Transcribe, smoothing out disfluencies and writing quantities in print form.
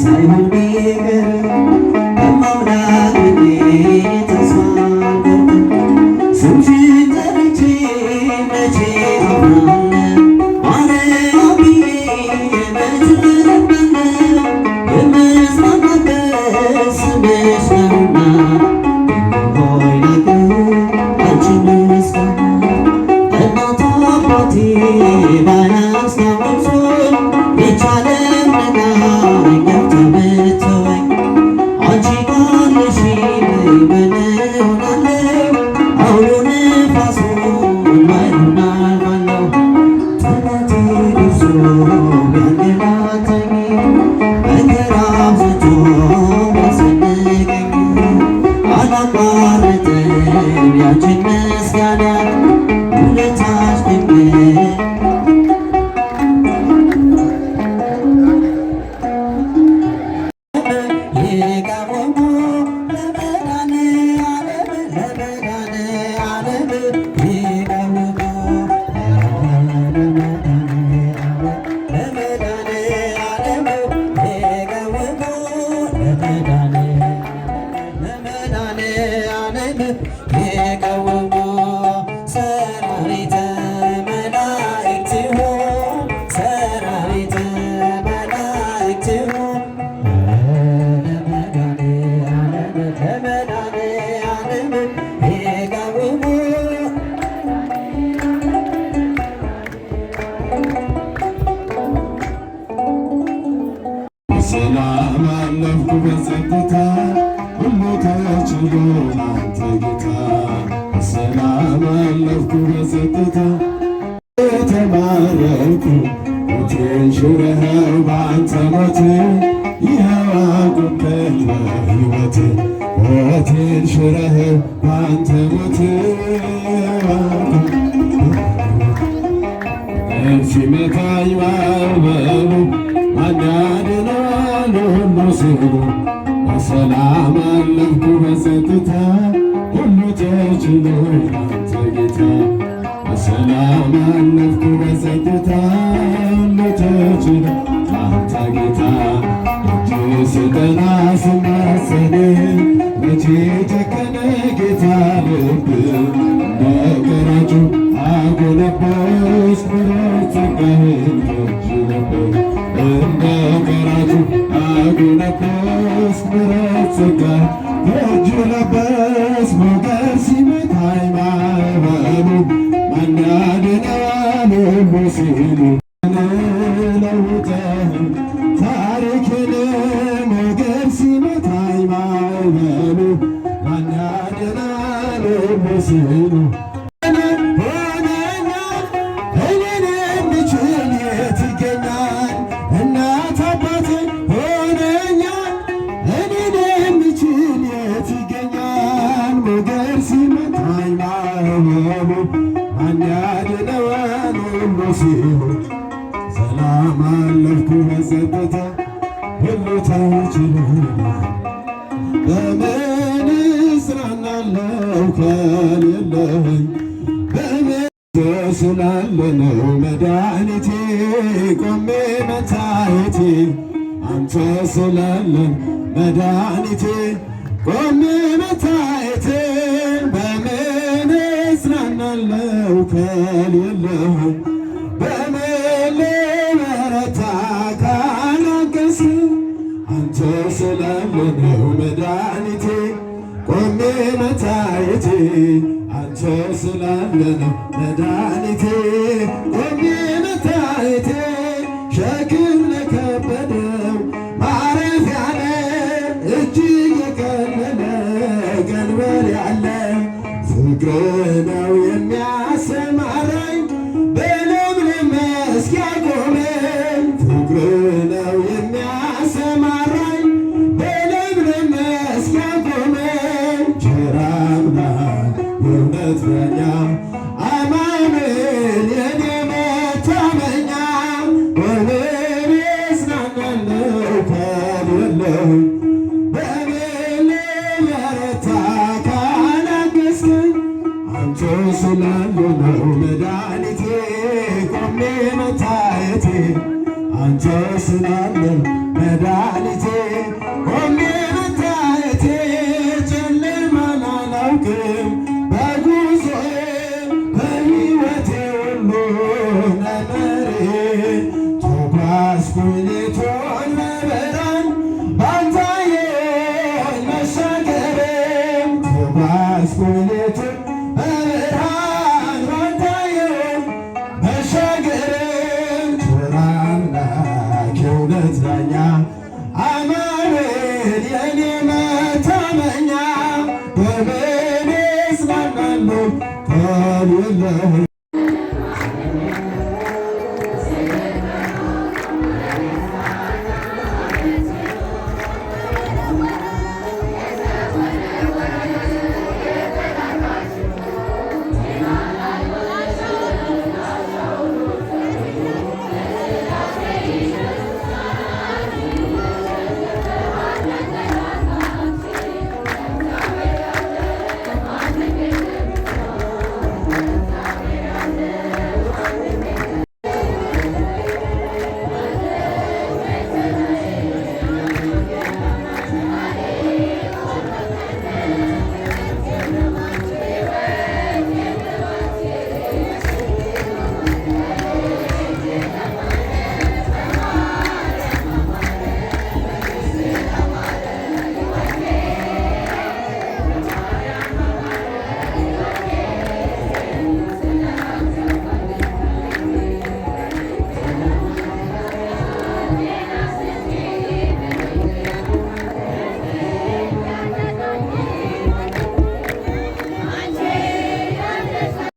ሳይሆን ቢቀር በማምላክ ተስፋ አልቆርጥም። ስምሽን ጠርቼ መቼ አፍራለሁ? ማርያም ብዬ መች እለምናለሁ? የምጽናናበት ስምሽ ነውና ሆይ ላቅርብ አንቺ ምስጋና። እናት አባቴ ባያስታውሱኝ ይቻለም ነካኝ ገብተህ ብትተወኝ አንቺ ካለሽኝ ምን እሆናለሁ? አውሎ ነፋሱን ማዕበሉን አልፋለሁ። ጠላቴ ብዙ ቢያንገላታኝ መከራ አብዝቶ ቢያስጨንቀኝ አላቋርጥም ያንቺን ምስጋና ውለታሽ ድንቅ የቀወሙ ሰራዊተ መላእክቲሁ ሰራዊተ መላእክቲሁ ለመድኃኔዓለም የቀወሙ ሰላም አለፍኩ በጸጥታ ሁሉ ተችሎ ላንተ ጌታ። ሰላም አለፍኩ በጸጥታ ተማረኩ ሞቴን ሽረኸው በአንተ ሞት ይኸው አቆምከኝ በሕይወት ሞቴን ሽረኸው በአንተ ሞት ሲመታኝ ማዕበሉ ማን ያድናል ሁሉ ሲሉ በሰላም አለፍኩ በጸጥታ ሁሉ ተችሎ ላንተ ጌታ። በሰላም አለፍኩ በጸጥታ ሁሉ ተችሎ ላንተ ጌታ። እጅ ስጠና ስማጸን መቼ ጨከነ ጌታ ልብ እንደ ቀራጩ አጎነበስ ምሕረት ጸጋህን ከእጅ ነበር እንደ ቀራጩ አጎነበስ ምሕረት ጸጋህን ከእጅ ለበስ ሞገድ ሲመታኝ ማዕበሉ ማን ያድነዋል ሁሉ ሲሉ ለውጠህ ታሪክን ሞገድ ሲመታኝ ማዕበሉ ማን ያድነዋል ሁሉ ሲሉ ሰላም አለፍኩ በጸጥታ ሁሉ ተችሎ በምን እጽናናለሁ ከሌለኝ በምን ስላለ ነው መድኃኒቴ ቆሜ መታየቴ አንተ ስላለን መድኃኒቴ ቆሜ መታየቴ በምን እጽናናለሁ ከሌለኝ በምን ልበረታ ካላገዝከኝ አንተ ስላለ ነው መድኃኒቴ ቆሜ መታየቴ አንተ ስላለ ነው መድኃኒቴ ቆሜ መታየቴ ሸክም ለከበደው ማረፊያ ነህ እጅግ የቀለለ ቀንበር ያለ ፍቅርህ ነው የሚያሰማራኝ በለምለም መስክ ያቆመኝ ፍቅርህ ነው የሚያሰማራኝ በለምለም መስክ ያቆመኝ ቸር አምላክ የእውነት እረኛ አማኑኤል የኔ መታመኛ በምን እጽናናለሁ ከሌለኝ በምን ልበረታ ካላገዝከኝ አንተ ስላለ ነው መድኃኒቴ ቆሜ መታየቴ አንተ ስላለ መድኃኒቴ ቆሜ መታየቴ ጨለማን አላውቅም በጉዞዬ በሕይወቴ ሁሉ ነመሬ ተጓዝኩኝ ሌቱን በብርሃን ባንታየኝ መሻገሬ ተጓዝኩኝ ሌቱን በብርሃን ባንታየኝ መሻገሬ ቸር አምላክ የእውነት ዳኛ አማኑኤል የኔ መታመኛ በምን እጽናናለሁ ከሌለህ